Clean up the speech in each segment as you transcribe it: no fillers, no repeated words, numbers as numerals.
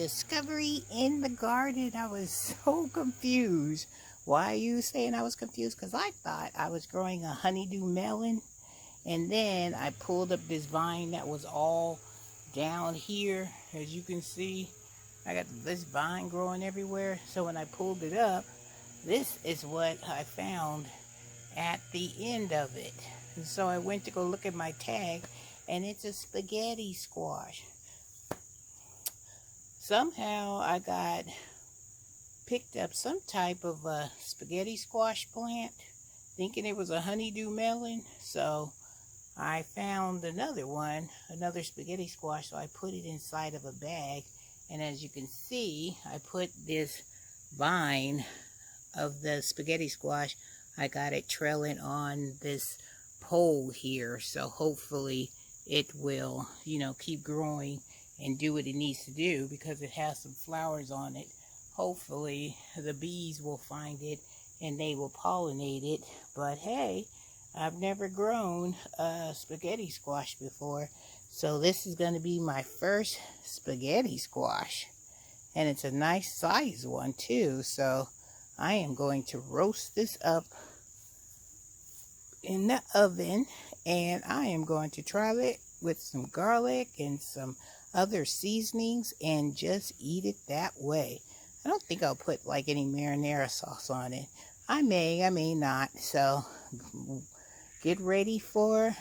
discovery in the garden. I was so confused. Why are you saying I was confused? Because I thought I was growing a honeydew melon. And then I pulled up this vine that was all down here. As you can see, I got this vine growing everywhere. So when I pulled it up, this is what I found at the end of it. And so I went to go look at my tag, and it's a spaghetti squash. Somehow I picked up some type of a spaghetti squash plant, thinking it was a honeydew melon. So I found another spaghetti squash, so I put it inside of a bag. And as you can see, I put this vine of the spaghetti squash, I got it trailing on this pole here. So hopefully it will, keep growing and do what it needs to do, because it has some flowers on it. Hopefully the bees will find it and they will pollinate it. But hey, I've never grown a spaghetti squash before, so this is going to be my first spaghetti squash, and it's a nice size one too. So I am going to roast this up in the oven, and I am going to try it with some garlic and some other seasonings and just eat it that way. I don't think I'll put like any marinara sauce on it. I may not. So get ready for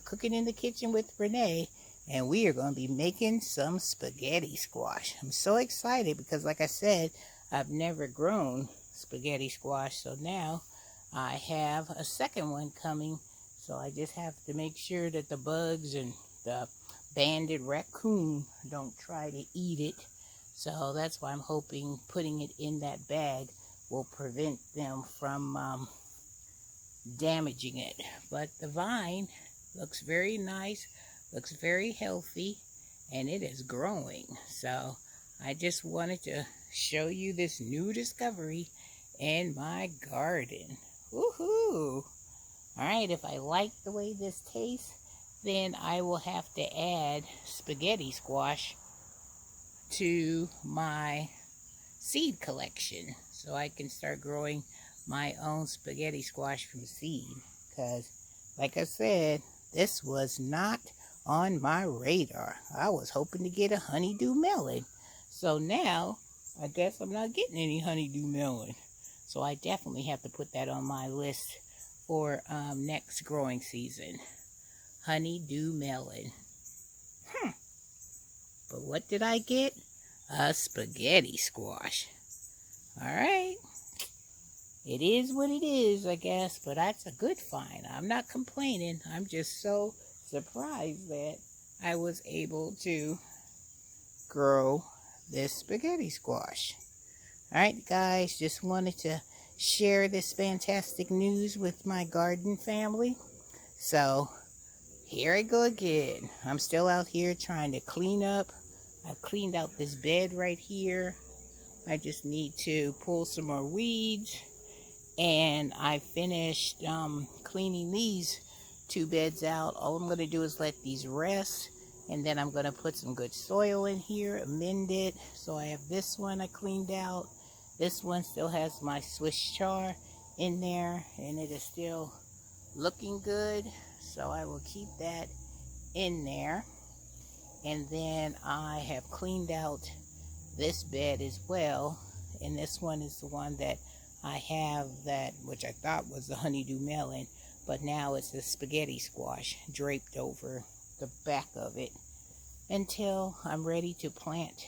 cooking in the kitchen with Renee, and we are going to be making some spaghetti squash. I'm so excited because, like I said, I've never grown spaghetti squash, so now I have a second one coming. So I just have to make sure that the bugs and the banded raccoon don't try to eat it. So that's why I'm hoping putting it in that bag will prevent them from damaging it. But the vine looks very nice, looks very healthy, and it is growing. So I just wanted to show you this new discovery in my garden. Woohoo! Alright, if I like the way this tastes, then I will have to add spaghetti squash to my seed collection, so I can start growing my own spaghetti squash from seed. Because, like I said, this was not on my radar. I was hoping to get a honeydew melon. So now, I guess I'm not getting any honeydew melon. So I definitely have to put that on my list for next growing season. Honeydew melon. But what did I get? A spaghetti squash. Alright. It is what it is, I guess, but that's a good find. I'm not complaining. I'm just so surprised that I was able to grow this spaghetti squash. Alright, guys, just wanted to share this fantastic news with my garden family. So, here I go again. I'm still out here trying to clean up. I've cleaned out this bed right here. I just need to pull some more weeds. And I finished cleaning these two beds out. All I'm going to do is let these rest. And then I'm going to put some good soil in here, amend it. So I have this one I cleaned out. This one still has my Swiss char in there, and it is still looking good. So I will keep that in there. And then I have cleaned out this bed as well. And this one is the one that I have, that which I thought was the honeydew melon, but now it's the spaghetti squash draped over the back of it until I'm ready to plant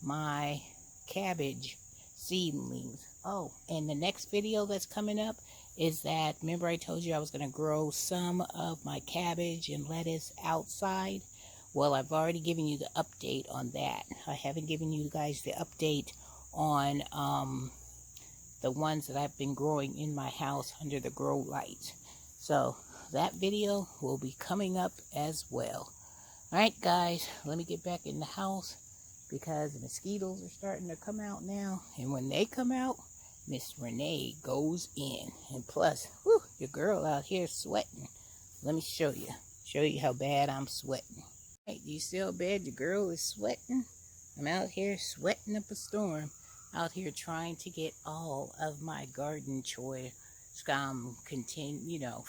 my cabbage seedlings. Oh, and the next video that's coming up is that, remember I told you I was going to grow some of my cabbage and lettuce outside? Well, I've already given you the update on that. I haven't given you guys the update on the ones that I've been growing in my house under the grow lights. So that video will be coming up as well. Alright guys, let me get back in the house because the mosquitoes are starting to come out now. And when they come out, Miss Renee goes in. And plus, whew, your girl out here sweating. Let me show you how bad I'm sweating. Hey, do you see how bad your girl is sweating? I'm out here sweating up a storm, out here trying to get all of my garden chores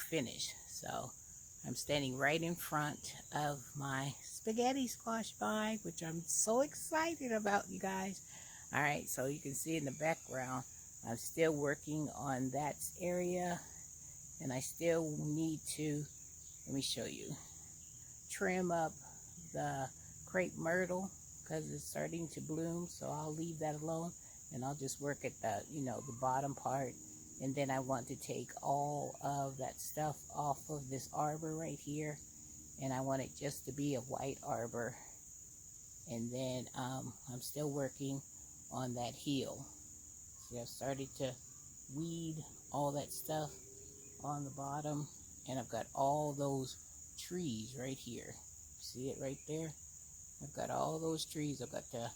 finished. So I'm standing right in front of my spaghetti squash vine, which I'm so excited about, you guys. All right, so you can see in the background, I'm still working on that area, and I still need to, let me show you, trim up the crepe myrtle because it's starting to bloom, so I'll leave that alone, and I'll just work at the, the bottom part. And then I want to take all of that stuff off of this arbor right here, and I want it just to be a white arbor. And then I'm still working on that heel. See, I've started to weed all that stuff on the bottom, and I've got all those trees right here. See it right there? I've got all those trees. I've got the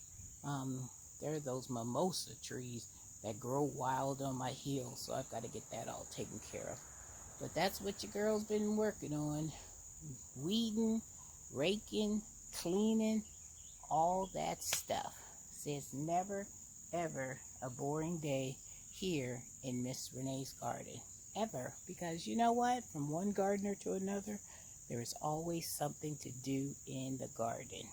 there are those mimosa trees that grow wild on my heel, so I've got to get that all taken care of. But that's what your girl's been working on: weeding, raking, cleaning, all that stuff. See, it's never ever a boring day here in Miss Renee's garden, ever, because you know what, from one gardener to another, there is always something to do in the garden.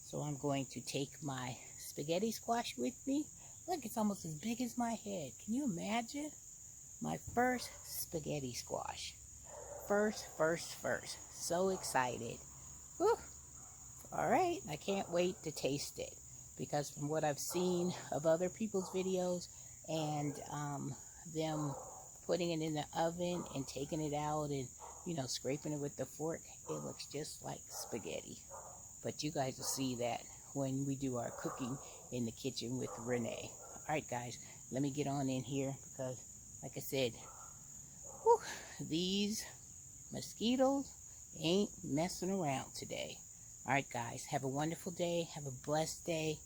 So I'm going to take my spaghetti squash with me. Look, it's almost as big as my head. Can you imagine? My first spaghetti squash. First. So excited. Whew. All right, I can't wait to taste it, because from what I've seen of other people's videos and them putting it in the oven and taking it out and, scraping it with the fork, it looks just like spaghetti. But you guys will see that when we do our cooking in the kitchen with Renee. All right, guys, let me get on in here because, like I said, whew, these mosquitoes ain't messing around today. All right, guys, have a wonderful day. Have a blessed day.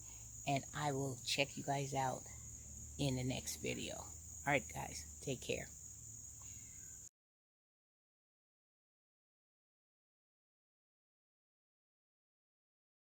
And I will check you guys out in the next video. All right, guys, take care.